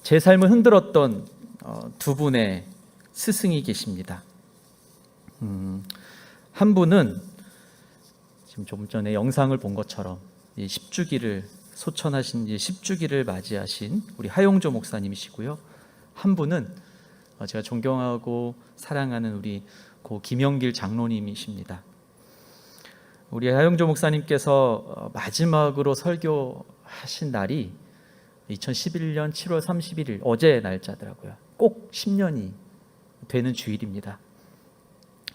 제 삶을 흔들었던 두 분의 스승이 계십니다. 한 분은 지금 좀 전에 영상을 본 것처럼 10주기를 소천하신 10주기를 맞이하신 우리 하용조 목사님이시고요. 한 분은 제가 존경하고 사랑하는 우리 고 김영길 장로님이십니다. 우리 하용조 목사님께서 마지막으로 설교하신 날이 2011년 7월 31일 어제 날짜더라고요. 꼭 10년이 되는 주일입니다.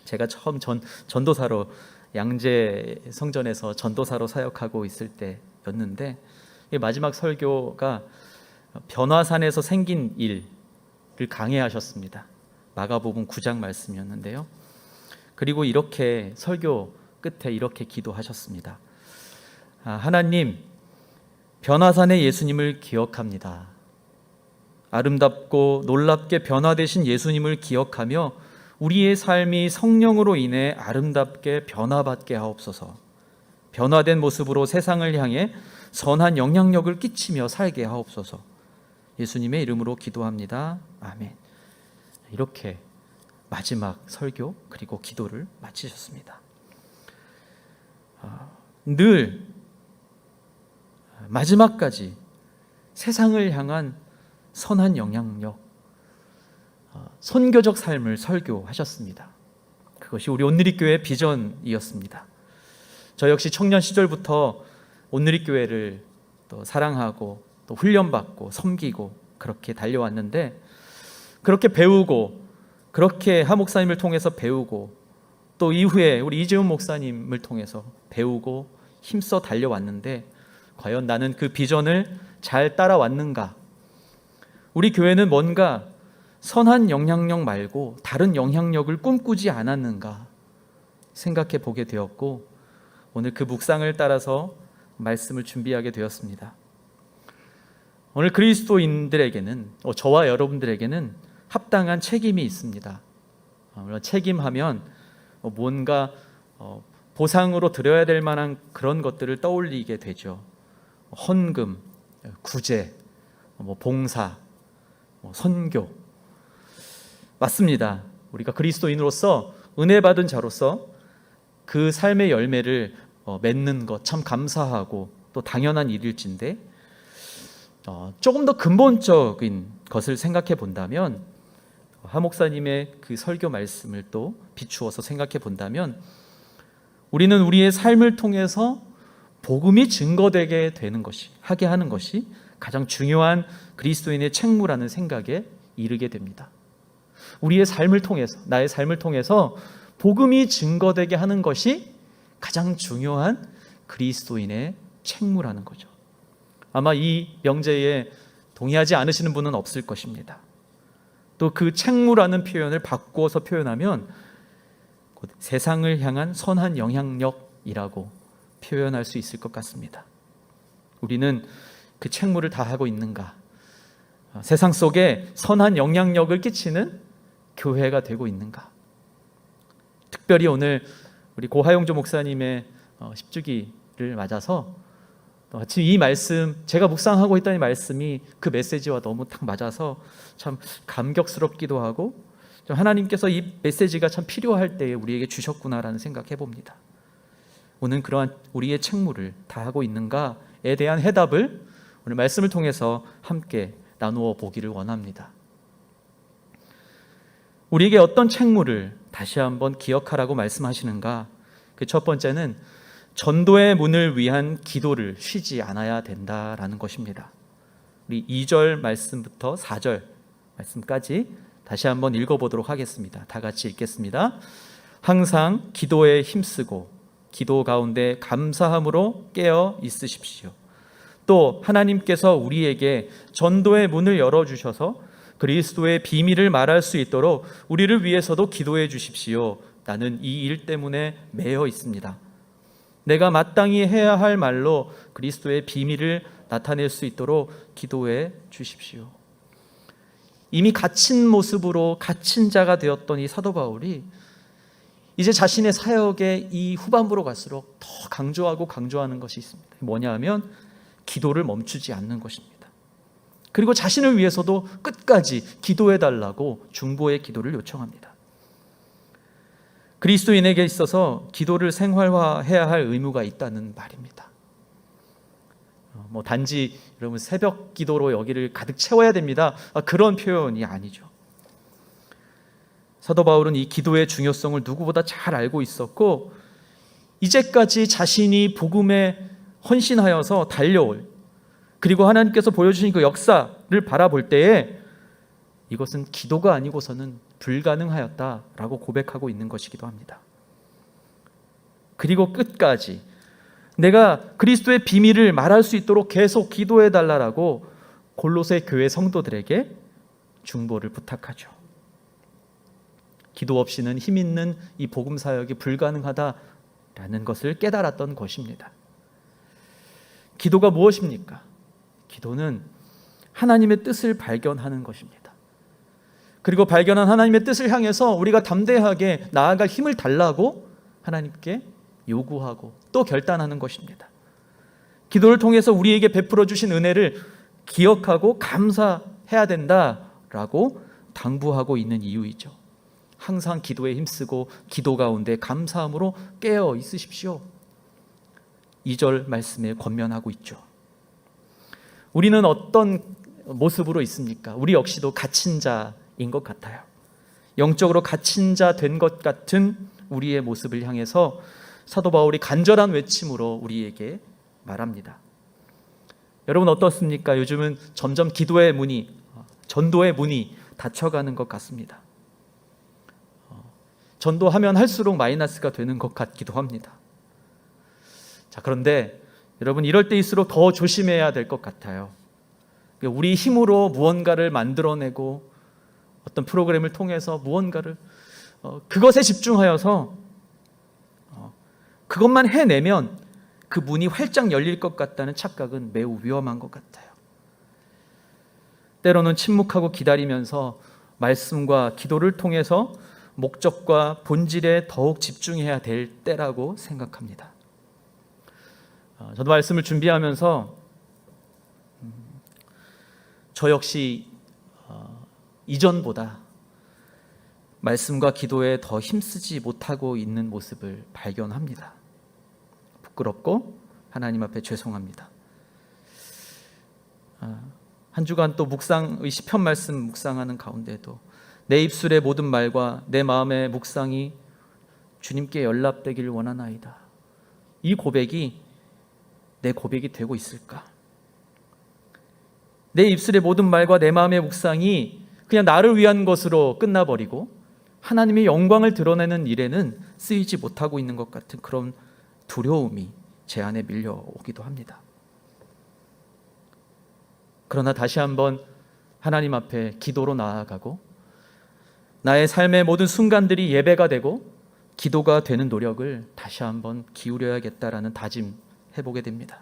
제가 처음 전도사로 양재 성전에서 전도사로 사역하고 있을 때였는데, 마지막 설교가 변화산에서 생긴 일을 강해하셨습니다. 마가복음 9장 말씀이었는데요. 그리고 이렇게 설교 끝에 이렇게 기도하셨습니다. 하나님, 변화산의 예수님을 기억합니다. 아름답고 놀랍게 변화되신 예수님을 기억하며 우리의 삶이 성령으로 인해 아름답게 변화받게 하옵소서. 변화된 모습으로 세상을 향해 선한 영향력을 끼치며 살게 하옵소서. 예수님의 이름으로 기도합니다. 아멘. 이렇게 마지막 설교 그리고 기도를 마치셨습니다. 늘 마지막까지 세상을 향한 선한 영향력, 선교적 삶을 설교하셨습니다. 그것이 우리 온누리교회의 비전이었습니다. 저 역시 청년 시절부터 온누리교회를 또 사랑하고 또 훈련받고 섬기고 그렇게 달려왔는데, 그렇게 배우고 그렇게 하 목사님을 통해서 배우고 또 이후에 우리 이재훈 목사님을 통해서 배우고 힘써 달려왔는데, 과연 나는 그 비전을 잘 따라왔는가? 우리 교회는 뭔가 선한 영향력 말고 다른 영향력을 꿈꾸지 않았는가 생각해 보게 되었고, 오늘 그 묵상을 따라서 말씀을 준비하게 되었습니다. 오늘 그리스도인들에게는, 저와 여러분들에게는 합당한 책임이 있습니다. 물론 책임하면 뭔가 보상으로 드려야 될 만한 그런 것들을 떠올리게 되죠. 헌금, 구제, 봉사, 선교. 맞습니다. 우리가 그리스도인으로서 은혜 받은 자로서 그 삶의 열매를 맺는 것 참 감사하고 또 당연한 일일진데, 조금 더 근본적인 것을 생각해 본다면, 하 목사님의 그 설교 말씀을 또 비추어서 생각해 본다면, 우리는 우리의 삶을 통해서 복음이 증거되게 되는 것이, 하게 하는 것이 가장 중요한 그리스도인의 책무라는 생각에 이르게 됩니다. 우리의 삶을 통해서, 나의 삶을 통해서 복음이 증거되게 하는 것이 가장 중요한 그리스도인의 책무라는 거죠. 아마 이 명제에 동의하지 않으시는 분은 없을 것입니다. 또 그 책무라는 표현을 바꾸어서 표현하면 곧 세상을 향한 선한 영향력이라고 표현할 수 있을 것 같습니다. 우리는 그 책무를 다하고 있는가? 세상 속에 선한 영향력을 끼치는 교회가 되고 있는가? 특별히 오늘 우리 고 하용조 목사님의 10주기를 맞아서 마침 이 말씀, 제가 묵상하고 있던 이 말씀이 그 메시지와 너무 딱 맞아서 참 감격스럽기도 하고, 하나님께서 이 메시지가 참 필요할 때에 우리에게 주셨구나라는 생각해 봅니다. 오늘 그러한 우리의 책무를 다하고 있는가에 대한 해답을 오늘 말씀을 통해서 함께 나누어 보기를 원합니다. 우리에게 어떤 책무를 다시 한번 기억하라고 말씀하시는가? 그 첫 번째는 전도의 문을 위한 기도를 쉬지 않아야 된다라는 것입니다. 우리 2절 말씀부터 4절 말씀까지 다시 한번 읽어보도록 하겠습니다. 다 같이 읽겠습니다. 항상 기도에 힘쓰고 기도 가운데 감사함으로 깨어 있으십시오. 또 하나님께서 우리에게 전도의 문을 열어주셔서 그리스도의 비밀을 말할 수 있도록 우리를 위해서도 기도해 주십시오. 나는 이 일 때문에 매여 있습니다. 내가 마땅히 해야 할 말로 그리스도의 비밀을 나타낼 수 있도록 기도해 주십시오. 이미 갇힌 모습으로 갇힌 자가 되었던 이 사도 바울이 이제 자신의 사역의 이 후반부로 갈수록 더 강조하고 강조하는 것이 있습니다. 뭐냐 하면 기도를 멈추지 않는 것입니다. 그리고 자신을 위해서도 끝까지 기도해달라고 중보의 기도를 요청합니다. 그리스도인에게 있어서 기도를 생활화해야 할 의무가 있다는 말입니다. 단지 여러분 새벽 기도로 여기를 가득 채워야 됩니다, 그런 표현이 아니죠. 사도 바울은 이 기도의 중요성을 누구보다 잘 알고 있었고, 이제까지 자신이 복음에 헌신하여서 달려올, 그리고 하나님께서 보여주신 그 역사를 바라볼 때에 이것은 기도가 아니고서는 불가능하였다라고 고백하고 있는 것이기도 합니다. 그리고 끝까지 내가 그리스도의 비밀을 말할 수 있도록 계속 기도해달라고 골로새 교회 성도들에게 중보를 부탁하죠. 기도 없이는 힘 있는 이 복음 사역이 불가능하다라는 것을 깨달았던 것입니다. 기도가 무엇입니까? 기도는 하나님의 뜻을 발견하는 것입니다. 그리고 발견한 하나님의 뜻을 향해서 우리가 담대하게 나아갈 힘을 달라고 하나님께 요구하고 또 결단하는 것입니다. 기도를 통해서 우리에게 베풀어 주신 은혜를 기억하고 감사해야 된다라고 당부하고 있는 이유이죠. 항상 기도에 힘쓰고 기도 가운데 감사함으로 깨어 있으십시오. 2절 말씀에 권면하고 있죠. 우리는 어떤 모습으로 있습니까? 우리 역시도 갇힌 자인 것 같아요. 영적으로 갇힌 자 된 것 같은 우리의 모습을 향해서 사도 바울이 간절한 외침으로 우리에게 말합니다. 여러분 어떻습니까? 요즘은 점점 기도의 문이, 전도의 문이 닫혀가는 것 같습니다. 전도하면 할수록 마이너스가 되는 것 같기도 합니다. 자, 그런데 여러분 이럴 때일수록 더 조심해야 될 것 같아요. 우리 힘으로 무언가를 만들어내고 어떤 프로그램을 통해서 무언가를 그것에 집중하여서 그것만 해내면 그 문이 활짝 열릴 것 같다는 착각은 매우 위험한 것 같아요. 때로는 침묵하고 기다리면서 말씀과 기도를 통해서 목적과 본질에 더욱 집중해야 될 때라고 생각합니다. 저도 말씀을 준비하면서 저 역시 이전보다 말씀과 기도에 더 힘쓰지 못하고 있는 모습을 발견합니다. 부끄럽고 하나님 앞에 죄송합니다. 한 주간 또 묵상의 시편 말씀 묵상하는 가운데도 내 입술의 모든 말과 내 마음의 묵상이 주님께 연락되기를 원하나이다. 이 고백이 내 고백이 되고 있을까? 내 입술의 모든 말과 내 마음의 묵상이 그냥 나를 위한 것으로 끝나버리고 하나님의 영광을 드러내는 일에는 쓰이지 못하고 있는 것 같은 그런 두려움이 제 안에 밀려오기도 합니다. 그러나 다시 한번 하나님 앞에 기도로 나아가고 나의 삶의 모든 순간들이 예배가 되고 기도가 되는 노력을 다시 한번 기울여야겠다라는 다짐해보게 됩니다.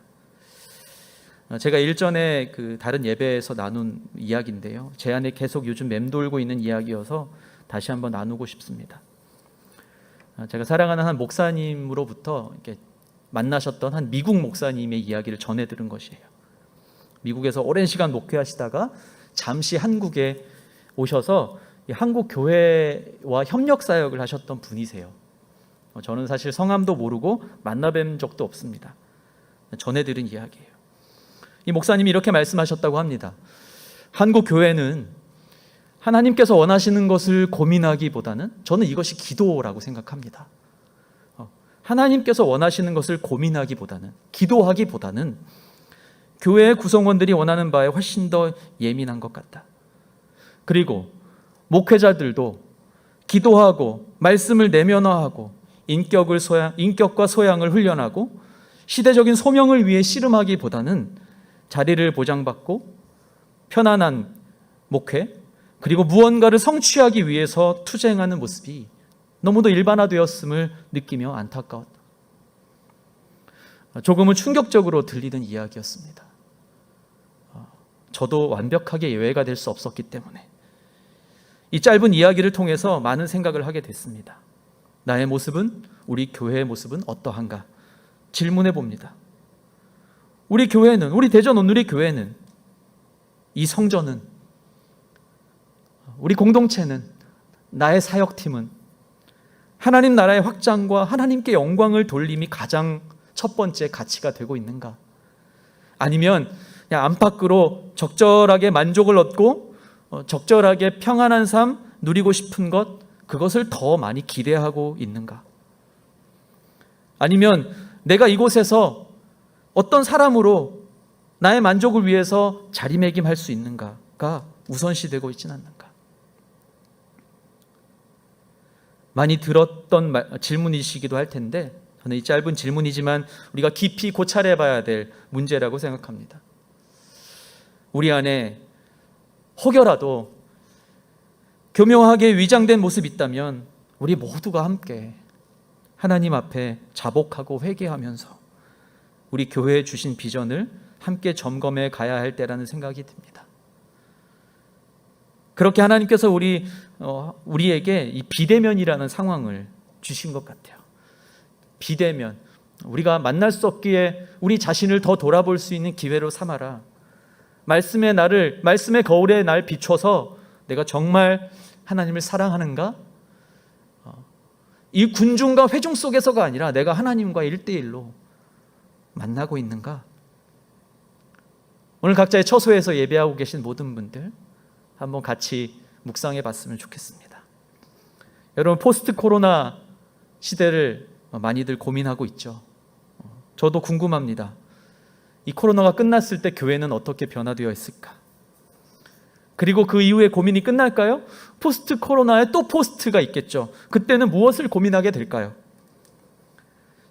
제가 일전에 다른 예배에서 나눈 이야기인데요, 제 안에 계속 요즘 맴돌고 있는 이야기여서 다시 한번 나누고 싶습니다. 제가 사랑하는 한 목사님으로부터 이렇게 만나셨던 한 미국 목사님의 이야기를 전해 들은 것이에요. 미국에서 오랜 시간 목회하시다가 잠시 한국에 오셔서 한국 교회와 협력 사역을 하셨던 분이세요. 저는 사실 성함도 모르고 만나뵌 적도 없습니다. 전해 들은 이야기예요. 이 목사님이 이렇게 말씀하셨다고 합니다. 한국 교회는 하나님께서 원하시는 것을 고민하기보다는, 저는 이것이 기도라고 생각합니다. 하나님께서 원하시는 것을 고민하기보다는, 기도하기보다는 교회의 구성원들이 원하는 바에 훨씬 더 예민한 것 같다. 그리고 목회자들도 기도하고 말씀을 내면화하고 인격과 소양을 훈련하고 시대적인 소명을 위해 씨름하기보다는 자리를 보장받고 편안한 목회, 그리고 무언가를 성취하기 위해서 투쟁하는 모습이 너무도 일반화되었음을 느끼며 안타까웠다. 조금은 충격적으로 들리는 이야기였습니다. 저도 완벽하게 예외가 될 수 없었기 때문에 이 짧은 이야기를 통해서 많은 생각을 하게 됐습니다. 나의 모습은, 우리 교회의 모습은 어떠한가 질문해 봅니다. 우리 교회는, 우리 대전 온누리 교회는 이 성전은, 우리 공동체는, 나의 사역팀은 하나님 나라의 확장과 하나님께 영광을 돌림이 가장 첫 번째 가치가 되고 있는가? 아니면 그냥 안팎으로 적절하게 만족을 얻고 적절하게 평안한 삶 누리고 싶은 것, 그것을 더 많이 기대하고 있는가? 아니면 내가 이곳에서 어떤 사람으로 나의 만족을 위해서 자리매김할 수 있는가가 우선시되고 있지는 않는가? 많이 들었던 질문이시기도 할 텐데, 저는 이 짧은 질문이지만 우리가 깊이 고찰해 봐야 될 문제라고 생각합니다. 우리 안에 혹여라도 교묘하게 위장된 모습이 있다면 우리 모두가 함께 하나님 앞에 자복하고 회개하면서 우리 교회에 주신 비전을 함께 점검해 가야 할 때라는 생각이 듭니다. 그렇게 하나님께서 우리에게 이 비대면이라는 상황을 주신 것 같아요. 비대면, 우리가 만날 수 없기에 우리 자신을 더 돌아볼 수 있는 기회로 삼아라. 말씀의 거울에 날 비춰서 내가 정말 하나님을 사랑하는가? 이 군중과 회중 속에서가 아니라 내가 하나님과 1대1로 만나고 있는가? 오늘 각자의 처소에서 예배하고 계신 모든 분들 한번 같이 묵상해 봤으면 좋겠습니다. 여러분, 포스트 코로나 시대를 많이들 고민하고 있죠. 저도 궁금합니다. 이 코로나가 끝났을 때 교회는 어떻게 변화되어 있을까? 그리고 그 이후에 고민이 끝날까요? 포스트 코로나에 또 포스트가 있겠죠. 그때는 무엇을 고민하게 될까요?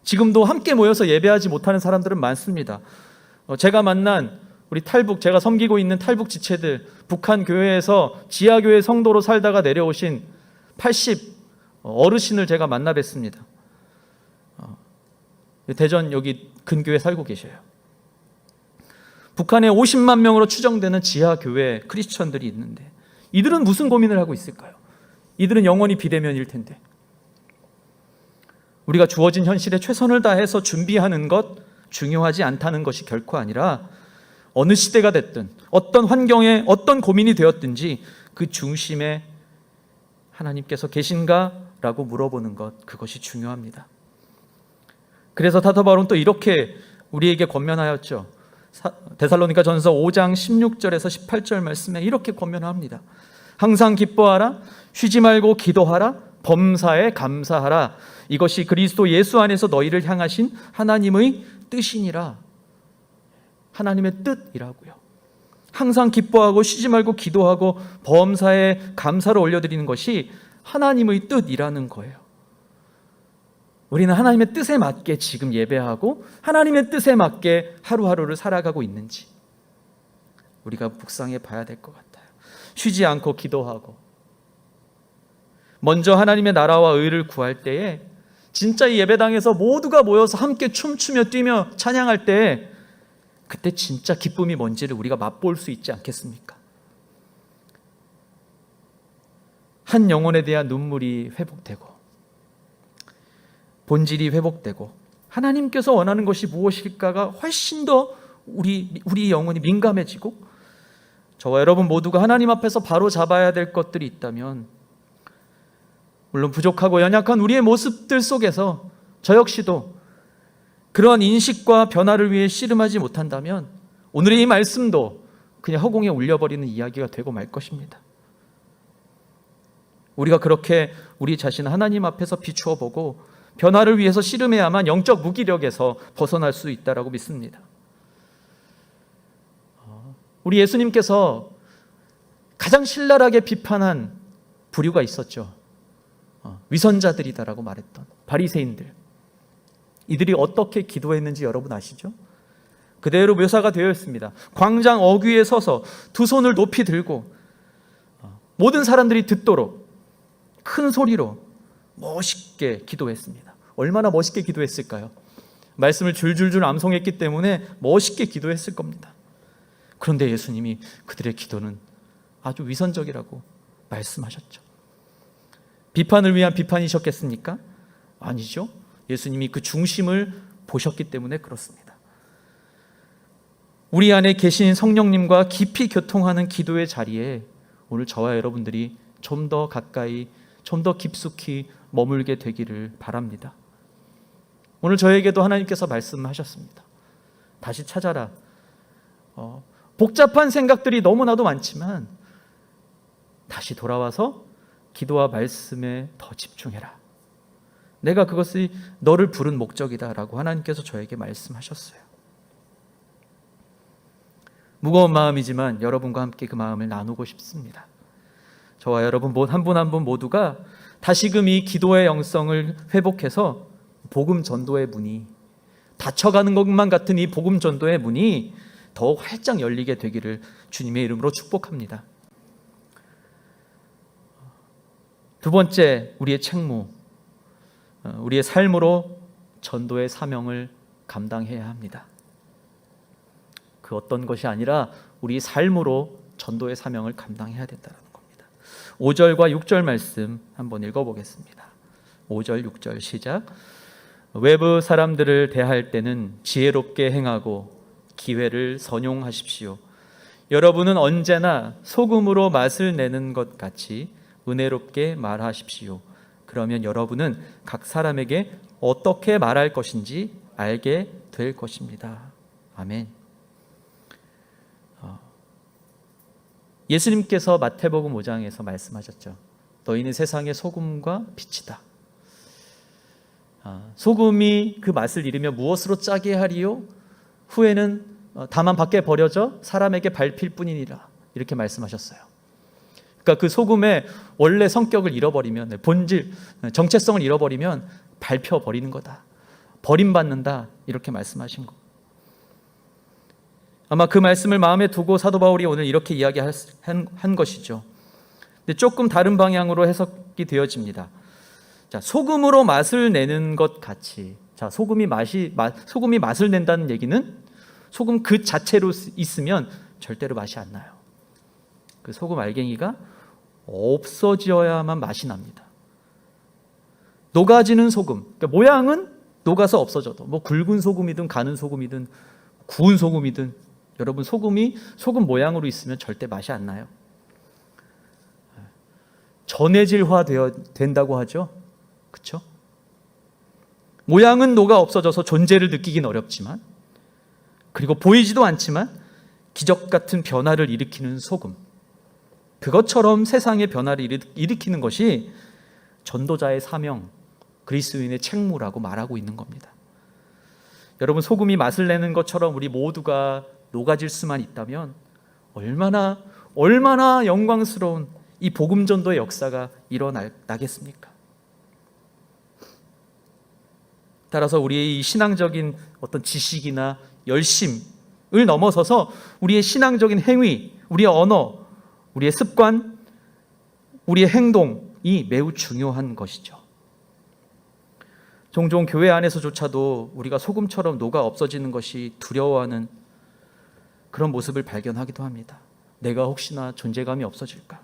지금도 함께 모여서 예배하지 못하는 사람들은 많습니다. 제가 만난 우리 제가 섬기고 있는 탈북 지체들, 북한 교회에서 지하교회 성도로 살다가 내려오신 80 어르신을 제가 만나 뵀습니다. 대전 여기 근교에 살고 계셔요. 북한에 50만 명으로 추정되는 지하교회 크리스천들이 있는데 이들은 무슨 고민을 하고 있을까요? 이들은 영원히 비대면일 텐데. 우리가 주어진 현실에 최선을 다해서 준비하는 것 중요하지 않다는 것이 결코 아니라 어느 시대가 됐든 어떤 환경에 어떤 고민이 되었든지 그 중심에 하나님께서 계신가라고 물어보는 것, 그것이 중요합니다. 그래서 사도 바울은 또 이렇게 우리에게 권면하였죠. 데살로니가 전서 5장 16절에서 18절 말씀에 이렇게 권면합니다. 항상 기뻐하라, 쉬지 말고 기도하라, 범사에 감사하라. 이것이 그리스도 예수 안에서 너희를 향하신 하나님의 뜻이니라. 하나님의 뜻이라고요. 항상 기뻐하고 쉬지 말고 기도하고 범사에 감사를 올려드리는 것이 하나님의 뜻이라는 거예요. 우리는 하나님의 뜻에 맞게 지금 예배하고 하나님의 뜻에 맞게 하루하루를 살아가고 있는지 우리가 묵상해 봐야 될 것 같아요. 쉬지 않고 기도하고 먼저 하나님의 나라와 의를 구할 때에 진짜 이 예배당에서 모두가 모여서 함께 춤추며 뛰며 찬양할 때 그때 진짜 기쁨이 뭔지를 우리가 맛볼 수 있지 않겠습니까? 한 영혼에 대한 눈물이 회복되고 본질이 회복되고 하나님께서 원하는 것이 무엇일까가 훨씬 더 우리 영혼이 민감해지고 저와 여러분 모두가 하나님 앞에서 바로 잡아야 될 것들이 있다면 물론 부족하고 연약한 우리의 모습들 속에서 저 역시도 그러한 인식과 변화를 위해 씨름하지 못한다면 오늘의 이 말씀도 그냥 허공에 울려버리는 이야기가 되고 말 것입니다. 우리가 그렇게 우리 자신을 하나님 앞에서 비추어 보고 변화를 위해서 씨름해야만 영적 무기력에서 벗어날 수 있다고 믿습니다. 우리 예수님께서 가장 신랄하게 비판한 부류가 있었죠. 위선자들이다라고 말했던 바리새인들. 이들이 어떻게 기도했는지 여러분 아시죠? 그대로 묘사가 되어 있습니다. 광장 어귀에 서서 두 손을 높이 들고 모든 사람들이 듣도록 큰 소리로 멋있게 기도했습니다. 얼마나 멋있게 기도했을까요? 말씀을 줄줄줄 암송했기 때문에 멋있게 기도했을 겁니다. 그런데 예수님이 그들의 기도는 아주 위선적이라고 말씀하셨죠. 비판을 위한 비판이셨겠습니까? 아니죠. 예수님이 그 중심을 보셨기 때문에 그렇습니다. 우리 안에 계신 성령님과 깊이 교통하는 기도의 자리에 오늘 저와 여러분들이 좀 더 가까이, 좀 더 깊숙이 머물게 되기를 바랍니다. 오늘 저에게도 하나님께서 말씀하셨습니다. 다시 찾아라. 복잡한 생각들이 너무나도 많지만 다시 돌아와서 기도와 말씀에 더 집중해라. 내가 그것이 너를 부른 목적이다라고 하나님께서 저에게 말씀하셨어요. 무거운 마음이지만 여러분과 함께 그 마음을 나누고 싶습니다. 저와 여러분 한 분 한 분 모두가 다시금 이 기도의 영성을 회복해서 복음 전도의 문이, 닫혀가는 것만 같은 이 복음 전도의 문이 더욱 활짝 열리게 되기를 주님의 이름으로 축복합니다. 두 번째, 우리의 책무, 우리의 삶으로 전도의 사명을 감당해야 합니다. 그 어떤 것이 아니라 우리 삶으로 전도의 사명을 감당해야 된다는 겁니다. 5절과 6절 말씀 한번 읽어보겠습니다. 5절, 6절 시작. 외부 사람들을 대할 때는 지혜롭게 행하고 기회를 선용하십시오. 여러분은 언제나 소금으로 맛을 내는 것 같이 은혜롭게 말하십시오. 그러면 여러분은 각 사람에게 어떻게 말할 것인지 알게 될 것입니다. 아멘. 예수님께서 마태복음 5장에서 말씀하셨죠. 너희는 세상의 소금과 빛이다. 소금이 그 맛을 잃으며 무엇으로 짜게 하리요? 후에는 다만 밖에 버려져 사람에게 밟힐 뿐이니라. 이렇게 말씀하셨어요. 그러니까 그 소금의 원래 성격을 잃어버리면, 본질, 정체성을 잃어버리면 밟혀버리는 거다. 버림받는다. 이렇게 말씀하신 거. 아마 그 말씀을 마음에 두고 사도 바울이 오늘 이렇게 이야기한 것이죠. 근데 조금 다른 방향으로 해석이 되어집니다. 자, 소금으로 맛을 내는 것 같이. 자, 소금이 맛을 낸다는 얘기는 소금 그 자체로 있으면 절대로 맛이 안 나요. 그 소금 알갱이가 없어져야만 맛이 납니다. 녹아지는 소금, 그러니까 모양은 녹아서 없어져도 뭐 굵은 소금이든 가는 소금이든 구운 소금이든 여러분 소금 모양으로 있으면 절대 맛이 안 나요. 전해질화 된다고 하죠. 그렇죠? 모양은 녹아 없어져서 존재를 느끼긴 어렵지만, 그리고 보이지도 않지만 기적 같은 변화를 일으키는 소금, 그것처럼 세상의 변화를 일으키는 것이 전도자의 사명, 그리스도인의 책무라고 말하고 있는 겁니다. 여러분, 소금이 맛을 내는 것처럼 우리 모두가 녹아질 수만 있다면 얼마나 영광스러운 이 복음 전도의 역사가 일어나겠습니까? 따라서 우리의 이 신앙적인 어떤 지식이나 열심을 넘어서서 우리의 신앙적인 행위, 우리의 언어, 우리의 습관, 우리의 행동이 매우 중요한 것이죠. 종종 교회 안에서조차도 우리가 소금처럼 녹아 없어지는 것이 두려워하는 그런 모습을 발견하기도 합니다. 내가 혹시나 존재감이 없어질까?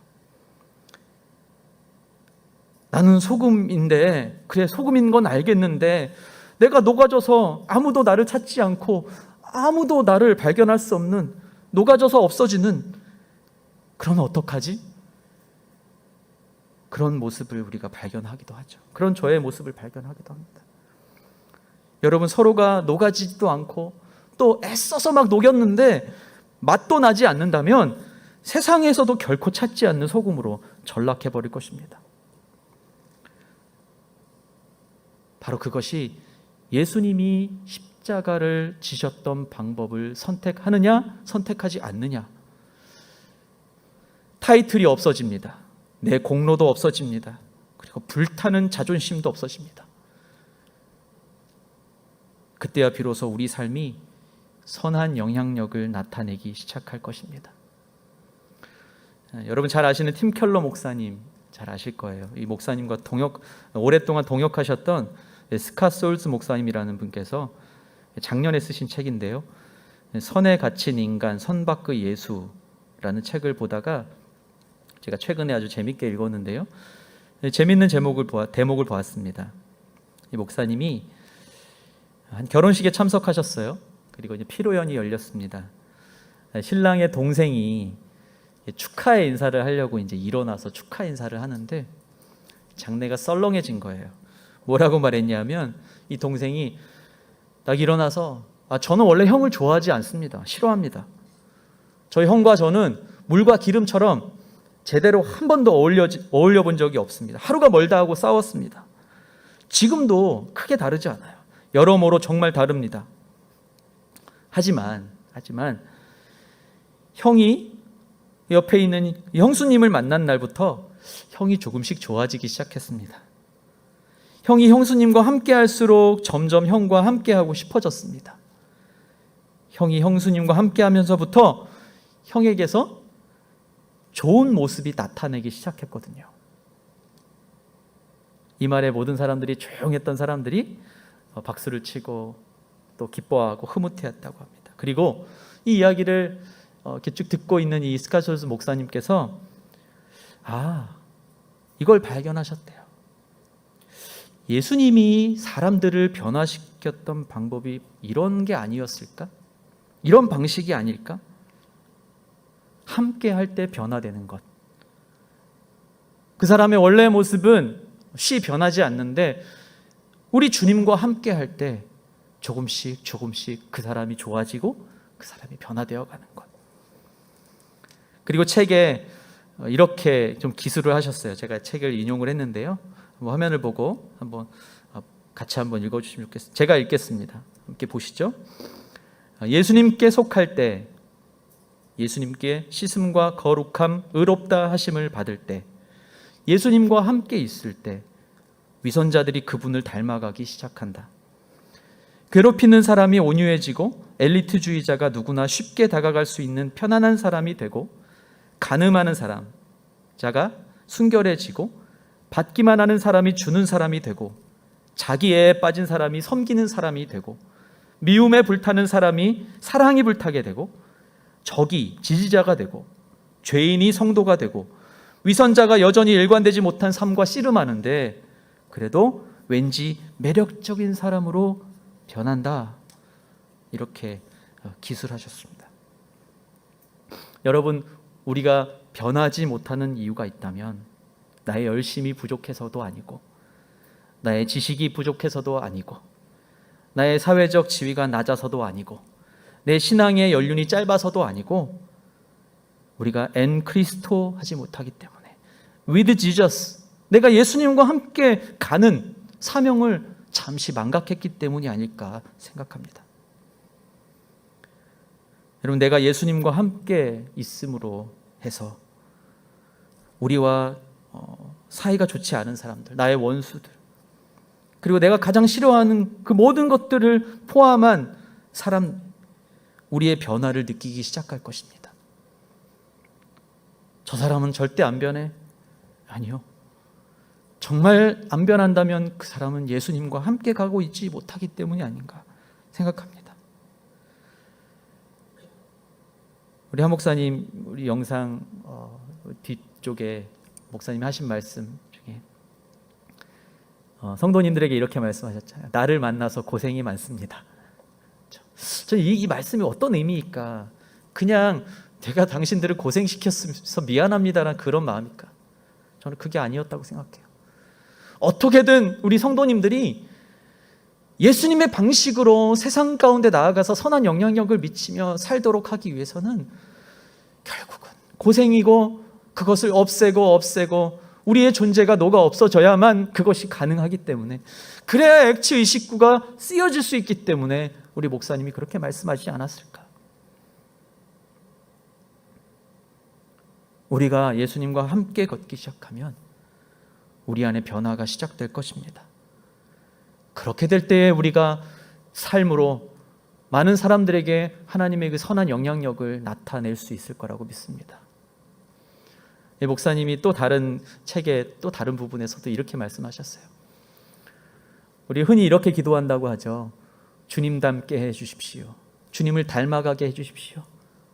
나는 소금인데, 그래 소금인 건 알겠는데 내가 녹아져서 아무도 나를 찾지 않고 아무도 나를 발견할 수 없는, 녹아져서 없어지는, 그러면 어떡하지? 그런 모습을 우리가 발견하기도 하죠. 그런 저의 모습을 발견하기도 합니다. 여러분, 서로가 녹아지지도 않고 또 애써서 막 녹였는데 맛도 나지 않는다면 세상에서도 결코 찾지 않는 소금으로 전락해버릴 것입니다. 바로 그것이 예수님이 십자가를 지셨던 방법을 선택하느냐 선택하지 않느냐. 타이틀이 없어집니다. 내 공로도 없어집니다. 그리고 불타는 자존심도 없어집니다. 그때야 비로소 우리 삶이 선한 영향력을 나타내기 시작할 것입니다. 여러분 잘 아시는 팀 켈러 목사님 잘 아실 거예요. 이 목사님과 오랫동안 동역하셨던 스캇 솔즈 목사님이라는 분께서 작년에 쓰신 책인데요. 선에 갇힌 인간, 선 밖의 예수라는 책을 보다가 제가 최근에 아주 재밌게 읽었는데요. 재밌는 대목을 보았습니다. 이 목사님이 한 결혼식에 참석하셨어요. 그리고 이제 피로연이 열렸습니다. 신랑의 동생이 축하의 인사를 하려고 이제 일어나서 축하 인사를 하는데 장례가 썰렁해진 거예요. 뭐라고 말했냐면 이 동생이 딱 일어나서 저는 원래 형을 좋아하지 않습니다. 싫어합니다. 저희 형과 저는 물과 기름처럼 제대로 한 번도 어울려 본 적이 없습니다. 하루가 멀다 하고 싸웠습니다. 지금도 크게 다르지 않아요. 여러모로 정말 다릅니다. 하지만 형이 옆에 있는 형수님을 만난 날부터 형이 조금씩 좋아지기 시작했습니다. 형이 형수님과 함께 할수록 점점 형과 함께 하고 싶어졌습니다. 형이 형수님과 함께 하면서부터 형에게서 좋은 모습이 나타나기 시작했거든요. 이 말에 모든 사람들이, 조용했던 사람들이 박수를 치고 또 기뻐하고 흐뭇해했다고 합니다. 그리고 이 이야기를 이렇게 쭉 듣고 있는 이 스카쇼스 목사님께서 이걸 발견하셨대요. 예수님이 사람들을 변화시켰던 방법이 이런 게 아니었을까? 이런 방식이 아닐까? 함께 할 때 변화되는 것. 그 사람의 원래의 모습은 변하지 않는데 우리 주님과 함께 할 때 조금씩 그 사람이 좋아지고 그 사람이 변화되어 가는 것. 그리고 책에 이렇게 좀 기술을 하셨어요. 제가 책을 인용을 했는데요. 화면을 보고 같이 한번 읽어주시면 좋겠습니다. 제가 읽겠습니다. 함께 보시죠. 예수님께 속할 때, 예수님께 씻음과 거룩함, 의롭다 하심을 받을 때, 예수님과 함께 있을 때 위선자들이 그분을 닮아가기 시작한다. 괴롭히는 사람이 온유해지고 엘리트주의자가 누구나 쉽게 다가갈 수 있는 편안한 사람이 되고, 간음하는 사람자가 순결해지고, 받기만 하는 사람이 주는 사람이 되고, 자기애에 빠진 사람이 섬기는 사람이 되고, 미움에 불타는 사람이 사랑이 불타게 되고, 적이 지지자가 되고, 죄인이 성도가 되고, 위선자가 여전히 일관되지 못한 삶과 씨름하는데 그래도 왠지 매력적인 사람으로 변한다. 이렇게 기술하셨습니다. 여러분, 우리가 변하지 못하는 이유가 있다면 나의 열심이 부족해서도 아니고, 나의 지식이 부족해서도 아니고, 나의 사회적 지위가 낮아서도 아니고, 내 신앙의 연륜이 짧아서도 아니고, 우리가 엔 크리스토 하지 못하기 때문에, with Jesus, 내가 예수님과 함께 가는 사명을 잠시 망각했기 때문이 아닐까 생각합니다. 여러분, 내가 예수님과 함께 있음으로 해서 우리와 사이가 좋지 않은 사람들, 나의 원수들, 그리고 내가 가장 싫어하는 그 모든 것들을 포함한 사람, 우리의 변화를 느끼기 시작할 것입니다. 저 사람은 절대 안 변해. 아니요. 정말 안 변한다면 그 사람은 예수님과 함께 가고 있지 못하기 때문이 아닌가 생각합니다. 우리 한 목사님, 우리 영상 뒤쪽에 목사님이 하신 말씀 중에 성도님들에게 이렇게 말씀하셨잖아요. 나를 만나서 고생이 많습니다. 저는 이 말씀이 어떤 의미일까? 그냥 제가 당신들을 고생시켰어서 미안합니다라는 그런 마음일까? 저는 그게 아니었다고 생각해요. 어떻게든 우리 성도님들이 예수님의 방식으로 세상 가운데 나아가서 선한 영향력을 미치며 살도록 하기 위해서는 결국은 고생이고, 그것을 없애고 우리의 존재가 녹아 없어져야만 그것이 가능하기 때문에, 그래야 액치 의식구가 쓰여질 수 있기 때문에 우리 목사님이 그렇게 말씀하시지 않았을까? 우리가 예수님과 함께 걷기 시작하면 우리 안에 변화가 시작될 것입니다. 그렇게 될 때에 우리가 삶으로 많은 사람들에게 하나님의 그 선한 영향력을 나타낼 수 있을 거라고 믿습니다. 목사님이 또 다른 책의 또 다른 부분에서도 이렇게 말씀하셨어요. 우리 흔히 이렇게 기도한다고 하죠. 주님 닮게 해 주십시오. 주님을 닮아가게 해 주십시오.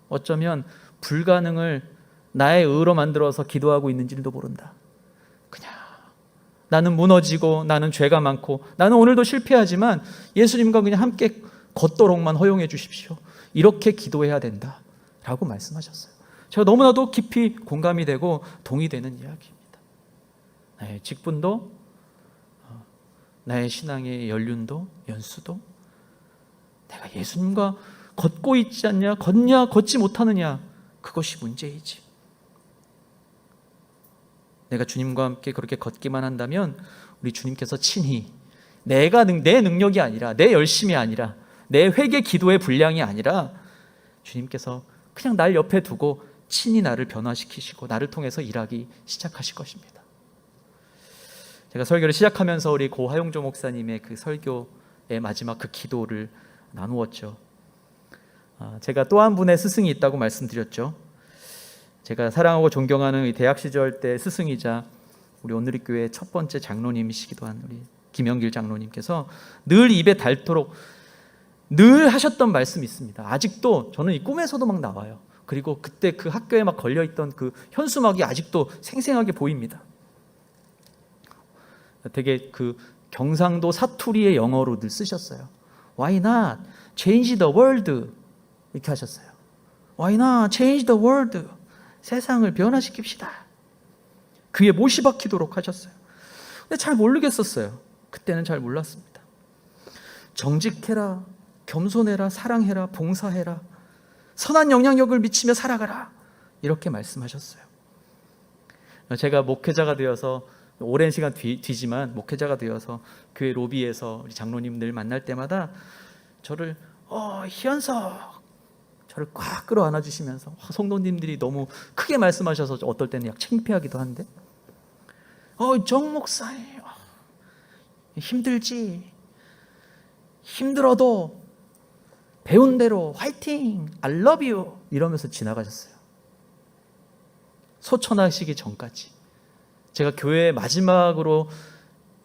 어쩌면 불가능을 나의 의로 만들어서 기도하고 있는지도 모른다. 그냥 나는 무너지고, 나는 죄가 많고, 나는 오늘도 실패하지만 예수님과 그냥 함께 걷도록만 허용해 주십시오. 이렇게 기도해야 된다. 라고 말씀하셨어요. 제가 너무나도 깊이 공감이 되고 동의되는 이야기입니다. 나의 직분도, 나의 신앙의 연륜도, 연수도, 내가 예수님과 걷고 있지 않냐, 걷냐, 걷지 못하느냐, 그것이 문제이지. 내가 주님과 함께 그렇게 걷기만 한다면 우리 주님께서 친히 내 능력이 아니라, 내 열심이 아니라, 내 회개 기도의 분량이 아니라 주님께서 그냥 날 옆에 두고 친히 나를 변화시키시고 나를 통해서 일하기 시작하실 것입니다. 제가 설교를 시작하면서 우리 고 하용조 목사님의 그 설교의 마지막 그 기도를 나누었죠. 제가 또 한 분의 스승이 있다고 말씀드렸죠. 제가 사랑하고 존경하는 대학 시절 때 스승이자 우리 온누리교회 첫 번째 장로님이시기도 한 우리 김영길 장로님께서 늘 입에 닳도록 늘 하셨던 말씀이 있습니다. 아직도 저는 이 꿈에서도 막 나와요. 그리고 그때 그 학교에 막 걸려있던 그 현수막이 아직도 생생하게 보입니다. 되게 그 경상도 사투리의 영어로 늘 쓰셨어요. Why not change the world? 이렇게 하셨어요. Why not change the world? 세상을 변화시킵시다. 그에 못이 박히도록 하셨어요. 근데 잘 모르겠었어요. 그때는 잘 몰랐습니다. 정직해라, 겸손해라, 사랑해라, 봉사해라, 선한 영향력을 미치며 살아가라, 이렇게 말씀하셨어요. 제가 목회자가 되어서 오랜 시간 뒤지만 목회자가 되어서 교회 로비에서 우리 장로님들 만날 때마다 저를 희연석, 저를 꽉 끌어안아 주시면서 성도님들이 너무 크게 말씀하셔서 어떨 때는 약 창피하기도 한데, 정 목사님 힘들지, 힘들어도 배운 대로 화이팅, I love you 이러면서 지나가셨어요. 소천하시기 전까지. 제가 교회 마지막으로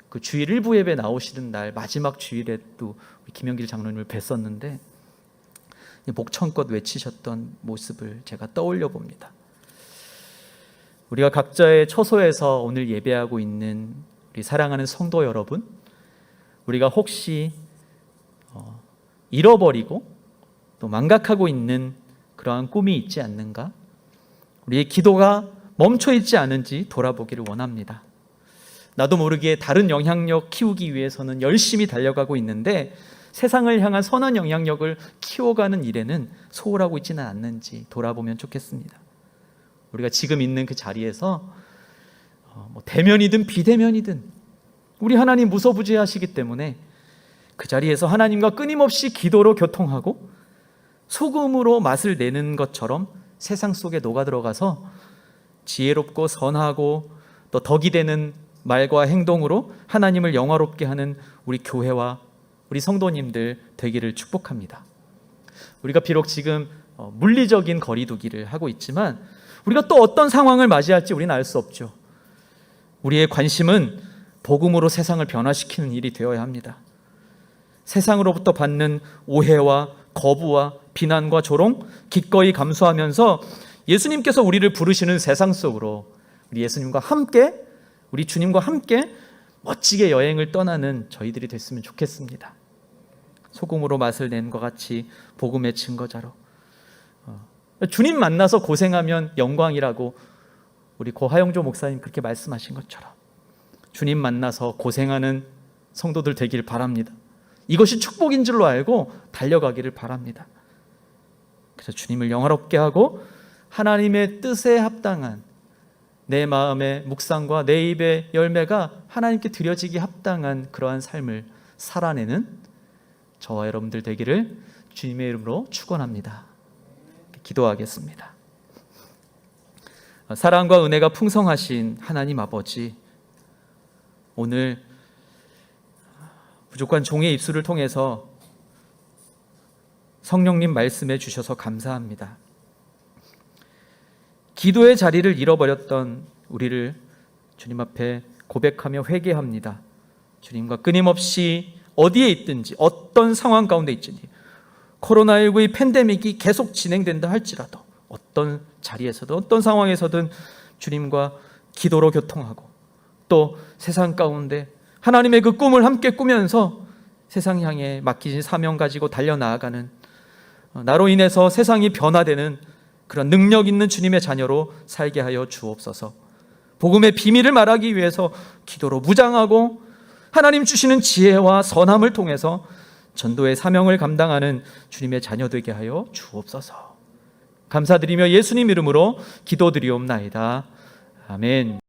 그 주일 일부 예배 나오시는 날 마지막 주일에 또 김영길 장로님을 뵀었는데 목청껏 외치셨던 모습을 제가 떠올려 봅니다. 우리가 각자의 처소에서 오늘 예배하고 있는 우리 사랑하는 성도 여러분, 우리가 혹시 잃어버리고 또 망각하고 있는 그러한 꿈이 있지 않는가? 우리의 기도가 멈춰 있지 않은지 돌아보기를 원합니다. 나도 모르게 다른 영향력 키우기 위해서는 열심히 달려가고 있는데 세상을 향한 선한 영향력을 키워가는 일에는 소홀하고 있지는 않는지 돌아보면 좋겠습니다. 우리가 지금 있는 그 자리에서 대면이든 비대면이든 우리 하나님 무소부지하시기 때문에 그 자리에서 하나님과 끊임없이 기도로 교통하고 소금으로 맛을 내는 것처럼 세상 속에 녹아들어가서 지혜롭고 선하고 또 덕이 되는 말과 행동으로 하나님을 영화롭게 하는 우리 교회와 우리 성도님들 되기를 축복합니다. 우리가 비록 지금 물리적인 거리두기를 하고 있지만 우리가 또 어떤 상황을 맞이할지 우리는 알 수 없죠. 우리의 관심은 복음으로 세상을 변화시키는 일이 되어야 합니다. 세상으로부터 받는 오해와 거부와 비난과 조롱 기꺼이 감수하면서 예수님께서 우리를 부르시는 세상 속으로 우리 예수님과 함께, 우리 주님과 함께 멋지게 여행을 떠나는 저희들이 됐으면 좋겠습니다. 소금으로 맛을 낸 것 같이 복음의 증거자로 주님 만나서 고생하면 영광이라고 우리 고 하용조 목사님 그렇게 말씀하신 것처럼 주님 만나서 고생하는 성도들 되길 바랍니다. 이것이 축복인 줄로 알고 달려가기를 바랍니다. 그래서 주님을 영화롭게 하고 하나님의 뜻에 합당한 내 마음의 묵상과 내 입의 열매가 하나님께 드려지기 합당한 그러한 삶을 살아내는 저와 여러분들 되기를 주님의 이름으로 축원합니다. 기도하겠습니다. 사랑과 은혜가 풍성하신 하나님 아버지, 오늘 부족한 종의 입술을 통해서 성령님 말씀해 주셔서 감사합니다. 기도의 자리를 잃어버렸던 우리를 주님 앞에 고백하며 회개합니다. 주님과 끊임없이 어디에 있든지 어떤 상황 가운데 있든지 코로나19의 팬데믹이 계속 진행된다 할지라도 어떤 자리에서든 어떤 상황에서든 주님과 기도로 교통하고 또 세상 가운데 하나님의 그 꿈을 함께 꾸면서 세상 향해 맡기신 사명 가지고 달려나아가는, 나로 인해서 세상이 변화되는 그런 능력 있는 주님의 자녀로 살게 하여 주옵소서. 복음의 비밀을 말하기 위해서 기도로 무장하고 하나님 주시는 지혜와 선함을 통해서 전도의 사명을 감당하는 주님의 자녀 되게 하여 주옵소서. 감사드리며 예수님 이름으로 기도드리옵나이다. 아멘.